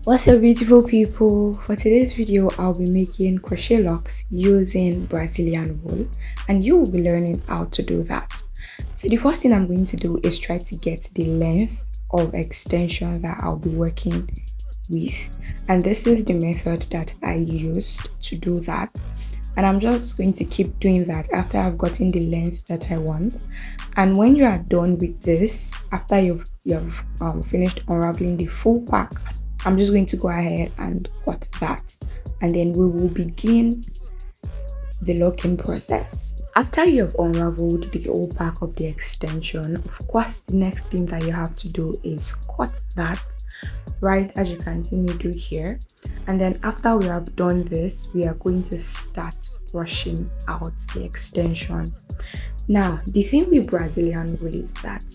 What's up, beautiful people? For today's video I'll be making crochet locks using Brazilian wool, and you will be learning how to do that. So the first thing I'm going to do is try to get the length of extension that I'll be working with, and this is the method that I used to do that, and I'm just going to keep doing that after I've gotten the length that I want. And when you are done with this, after you've finished unraveling the full pack, I'm just going to go ahead and cut that, and then we will begin the locking process. After you have unraveled the whole pack of the extension, of course the next thing that you have to do is cut that, right as you can see me do here. And then after we have done this, we are going to start brushing out the extension. Now the thing with Brazilian wool is that,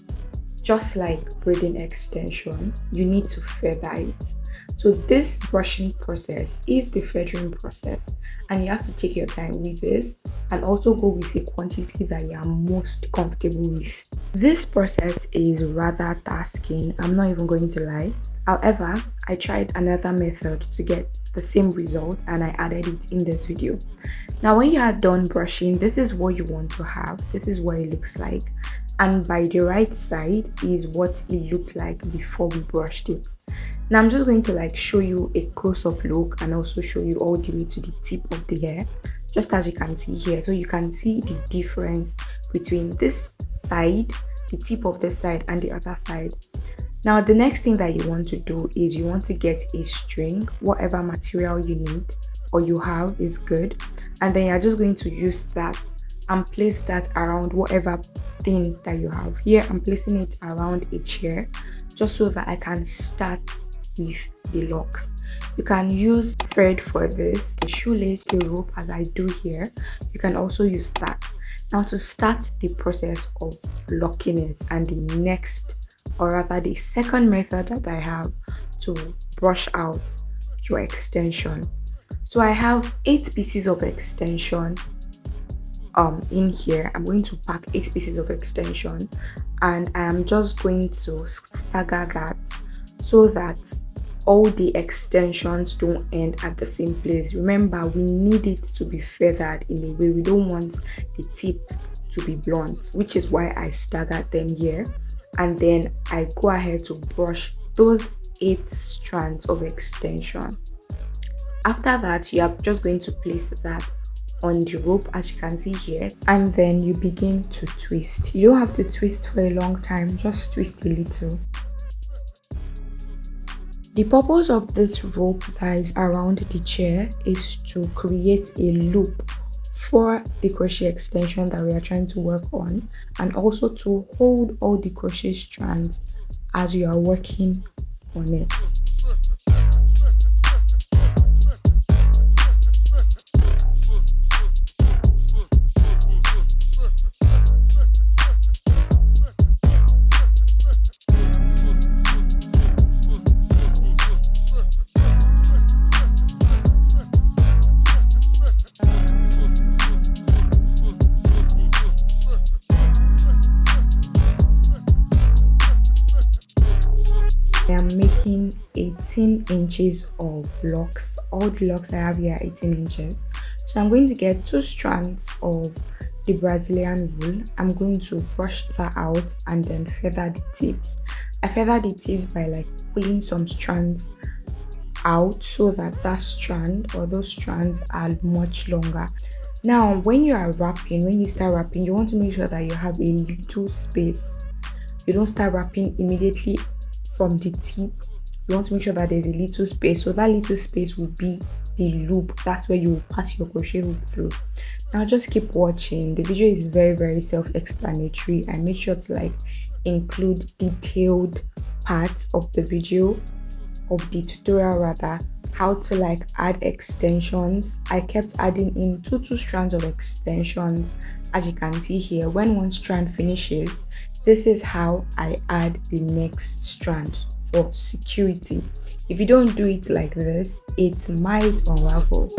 just like braiding extension, you need to feather it. So this brushing process is the feathering process, and you have to take your time with this and also go with a quantity that you are most comfortable with. This process is rather tasking, I'm not even going to lie. However, I tried another method to get the same result and I added it in this video. Now when you are done brushing, this is what you want to have. This is what it looks like, and by the right side is what it looked like before we brushed it. Now I'm just going to show you a close-up look and also show you all the way to the tip of the hair, just as you can see here. So you can see the difference between this side, the tip of this side, and the other side. Now the next thing that you want to do is you want to get a string, whatever material you need or you have is good, and then you're just going to use that and place that around whatever thing that you have. Here I'm placing it around a chair just so that I can start with the locks. You can use thread for this, a shoelace, a rope, as I do here. You can also use that. Now to start the process of locking it, and the next, or rather the second method that I have to brush out your extension. So I have 8 pieces of extension in here. I'm going to pack 8 pieces of extension, and I am just going to stagger that so that all the extensions don't end at the same place. Remember, we need it to be feathered in a way. We don't want the tip to be blunt, which is why I staggered them here. And then I go ahead to brush those 8 strands of extension. After that, you are just going to place that on the rope, as you can see here, and then you begin to twist. You don't have to twist for a long time, just twist a little. The purpose of this rope that is around the chair is to create a loop for the crochet extension that we are trying to work on, and also to hold all the crochet strands as you are working on it. I am making 18 inches of locks. All the locks I have here are 18 inches. So I'm going to get 2 strands of the Brazilian wool. I'm going to brush that out and then feather the tips. I feather the tips by pulling some strands out so that that strand or those strands are much longer. Now when you are wrapping, when you start wrapping, you want to make sure that you have a little space. You don't start wrapping immediately from the tip. You want to make sure that there's a little space, so that little space will be the loop. That's where you will pass your crochet hook through. Now just keep watching. The video is very self-explanatory. I made sure to include detailed parts of the video, of the tutorial rather, how to add extensions. I kept adding in two strands of extensions, as you can see here. When one strand finishes, this is how I add the next strand for security. If you don't do it like this, it might unravel.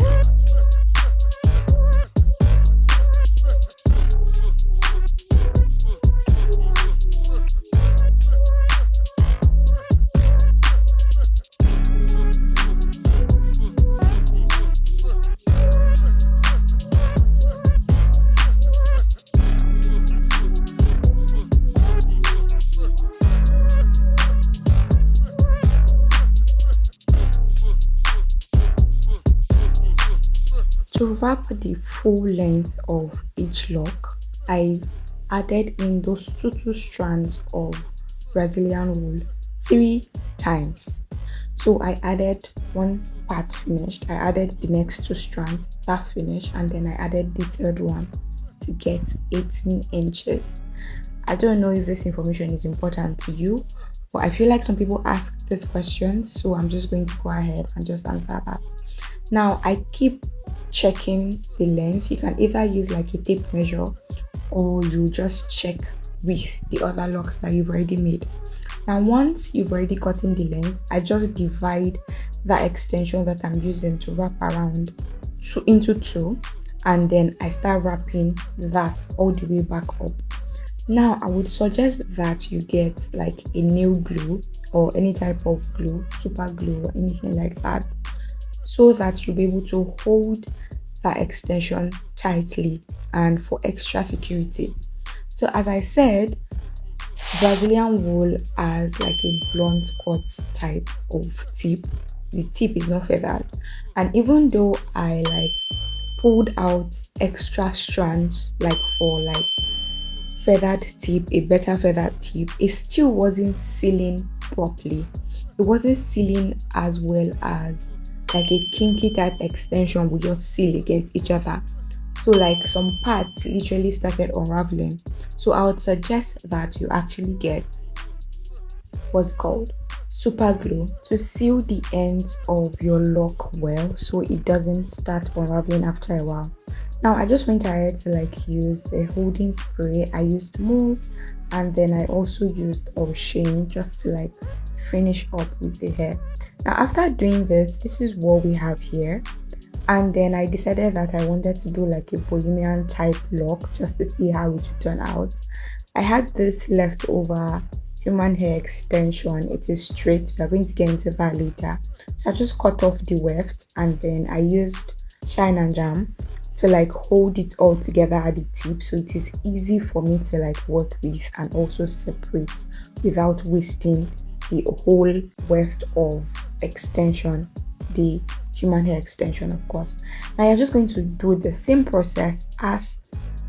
to wrap the full length of each lock, I added in those two strands of Brazilian wool 3 times. So I added one part finished, I added the next 2 strands, that finished, and then I added the third one to get 18 inches. I don't know if this information is important to you, but I feel like some people ask this question, so I'm just going to go ahead and just answer that. Now I keep checking the length. You can either use like a tape measure or you just check with the other locks that you've already made. Now once you've already gotten the length, I just divide that extension that I'm using to wrap around into 2, and then I start wrapping that all the way back up. Now I would suggest that you get like a nail glue or any type of glue, super glue or anything like that, so that you'll be able to hold that extension tightly and for extra security. So as I said, Brazilian wool has like a blunt cut type of tip. The tip is not feathered, and even though I like pulled out extra strands like for like feathered tip, a better feathered tip, it still wasn't sealing properly. It wasn't sealing as well as like a kinky type extension would just seal against each other. So like some parts literally started unraveling. So I would suggest that you actually get what's called super glue to seal the ends of your lock well, so it doesn't start unraveling after a while. Now I just went ahead to like use a holding spray. I used mousse, and then I also used Crochet just to like finish up with the hair. Now after doing this is what we have here, and then I decided that I wanted to do like a Bohemian type lock just to see how it would turn out. I had this leftover human hair extension. It is straight. We are going to get into that later. So I just cut off the weft, and then I used shine and jam to like hold it all together at the tip, so it is easy for me to like work with and also separate without wasting the whole weft of extension, the human hair extension of course. Now you're just going to do the same process as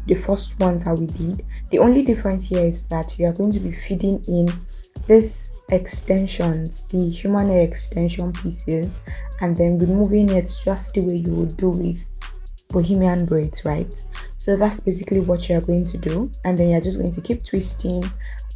the first one that we did. The only difference here is that you are going to be feeding in this extensions, the human hair extension pieces, and then removing it just the way you would do with Bohemian braids, right? So that's basically what you're going to do, and then you're just going to keep twisting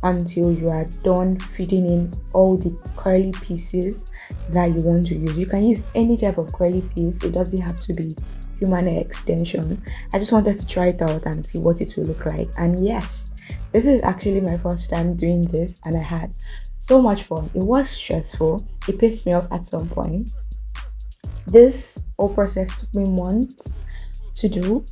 until you are done feeding in all the curly pieces that you want to use. You can use any type of curly piece, it doesn't have to be human hair extension. I just wanted to try it out and see what it will look like, and yes, this is actually my first time doing this and I had so much fun. It was stressful, it pissed me off at some point. This whole process took me months to do,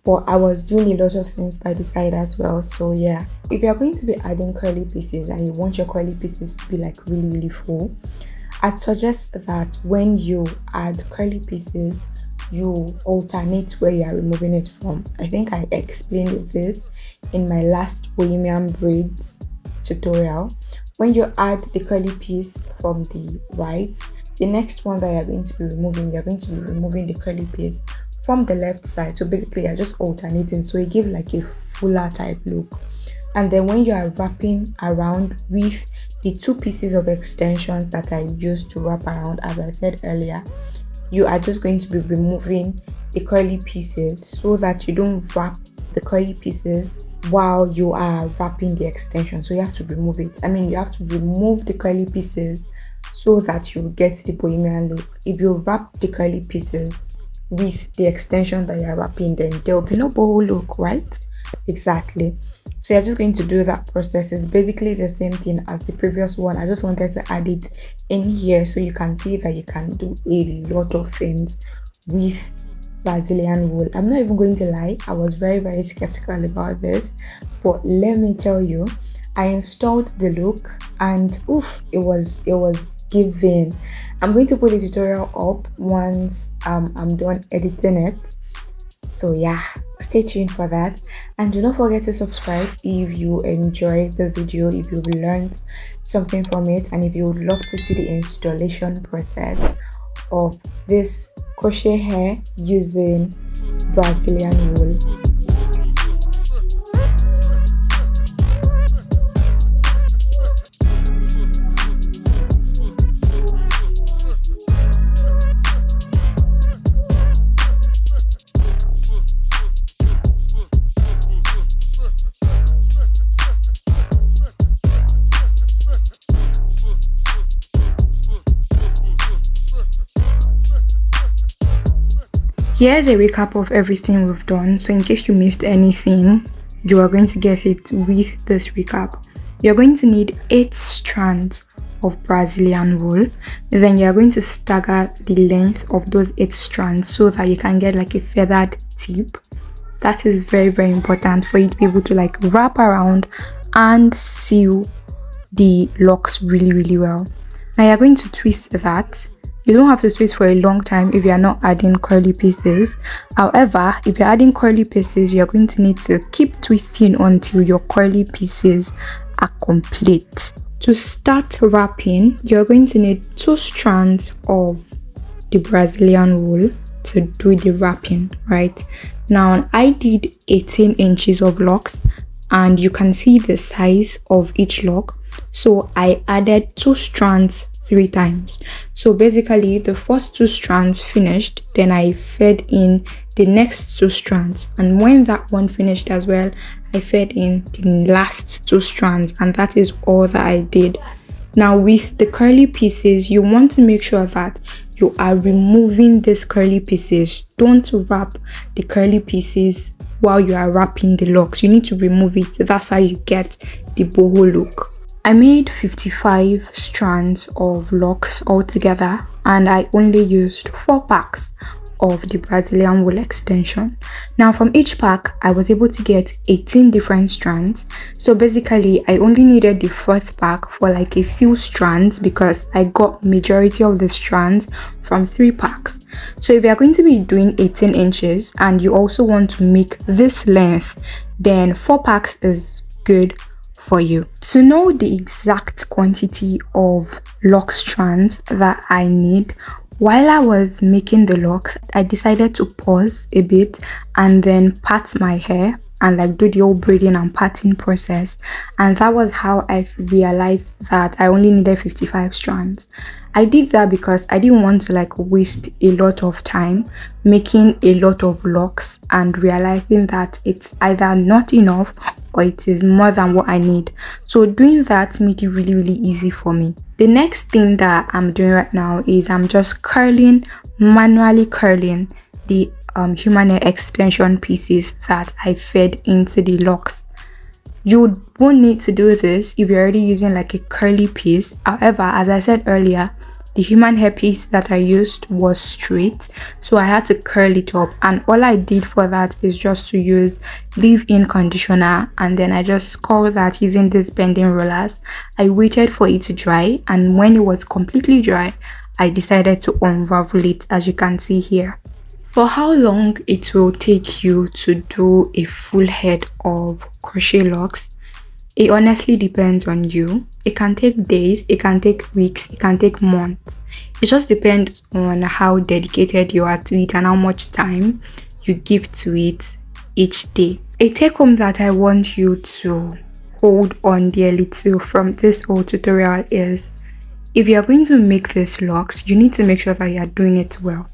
but I was doing a lot of things by the side as well. So yeah, if you're going to be adding curly pieces and you want your curly pieces to be like really full, I'd suggest that when you add curly pieces, you alternate where you are removing it from. I think I explained this in my last Bohemian braids tutorial. When you add the curly piece from the right, the next one that you're going to be removing, you're going to be removing the curly piece from the left side. So basically you're just alternating, so it gives like a fuller type look. And then when you are wrapping around with the 2 pieces of extensions that I used to wrap around, as I said earlier, you are just going to be removing the curly pieces so that you don't wrap the curly pieces while you are wrapping the extension. So you have to remove it. I mean, you have to remove the curly pieces so that you get the Bohemian look. If you wrap the curly pieces with the extension that you're wrapping, then there will be no boho look, right? Exactly. So you're just going to do that process. It's basically the same thing as the previous one. I just wanted to add it in here so you can see that you can do a lot of things with Brazilian wool. I'm not even going to lie, I was very skeptical about this, but let me tell you, I installed the look and oof, it was giving. I'm going to put the tutorial up once I'm done editing it. So yeah, stay tuned for that, and do not forget to subscribe if you enjoy the video, if you've learned something from it, and if you would love to see the installation process of this crochet hair using Brazilian wool. Here's a recap of everything we've done, so in case you missed anything, you are going to get it with this recap. You're going to need 8 strands of Brazilian wool. Then you're going to stagger the length of those 8 strands so that you can get like a feathered tip. That is very, very important for you to be able to like wrap around and seal the locks really, really well. Now you're going to twist that. You don't have to twist for a long time if you're not adding curly pieces. However, if you're adding curly pieces, you're going to need to keep twisting until your curly pieces are complete. To start wrapping, you're going to need 2 strands of the Brazilian wool to do the wrapping, right? Now, I did 18 inches of locks, and you can see the size of each lock. So I added 2 strands 3 times. So basically the first 2 strands finished, then I fed in the next 2 strands, and when that one finished as well, I fed in the last 2 strands, and that is all that I did. Now with the curly pieces, you want to make sure that you are removing these curly pieces. Don't wrap the curly pieces while you are wrapping the locks. You need to remove it. That's how you get the boho look. I made 55 strands of locks altogether, and I only used 4 packs of the Brazilian wool extension. Now from each pack, I was able to get 18 different strands. So basically, I only needed the 4th pack for like a few strands because I got majority of the strands from 3 packs. So if you're going to be doing 18 inches and you also want to make this length, then 4 packs is good for you. To know the exact quantity of lock strands that I need, while I was making the locks, I decided to pause a bit and then part my hair and like do the whole braiding and parting process, and that was how I realized that I only needed 55 strands. I did that because I didn't want to like waste a lot of time making a lot of locks and realizing that it's either not enough or it is more than what I need. So doing that made it really, really easy for me. The next thing that I'm doing right now is I'm just manually curling the human hair extension pieces that I fed into the locks. You won't need to do this if you're already using like a curly piece. However, as I said earlier, the human hair piece that I used was straight, so I had to curl it up, and all I did for that is just to use leave-in conditioner, and then I just curled that using these bending rollers. I waited for it to dry, and when it was completely dry, I decided to unravel it, as you can see here. For how long it will take you to do a full head of crochet locks, it honestly depends on you. It can take days, it can take weeks, it can take months. It just depends on how dedicated you are to it and how much time you give to it each day. A take home that I want you to hold on dearly to from this whole tutorial is, if you are going to make these locks, you need to make sure that you are doing it well.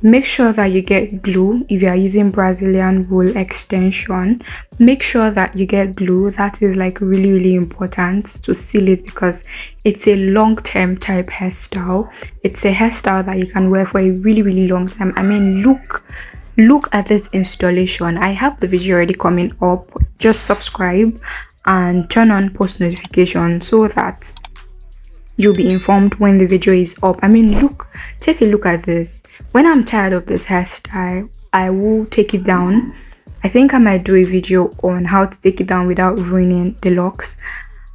Make sure that you get glue. If you are using Brazilian wool extension, make sure that you get glue. That is like really, really important to seal it because it's a long-term type hairstyle. It's a hairstyle that you can wear for a really, really long time. I mean, look at this installation. I have the video already coming up. Just subscribe and turn on post notifications so that you'll be informed when the video is up. I mean, take a look at this. When I'm tired of this hairstyle, I will take it down. I think I might do a video on how to take it down without ruining the locks.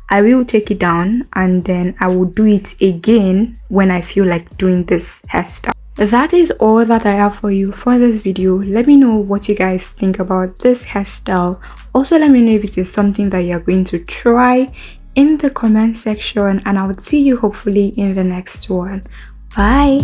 I will take it down and then I will do it again when I feel like doing this hairstyle. That is all that I have for you for this video. Let me know what you guys think about this hairstyle. Also, let me know if it is something that you're going to try in the comment section, and I will see you hopefully in the next one. Bye.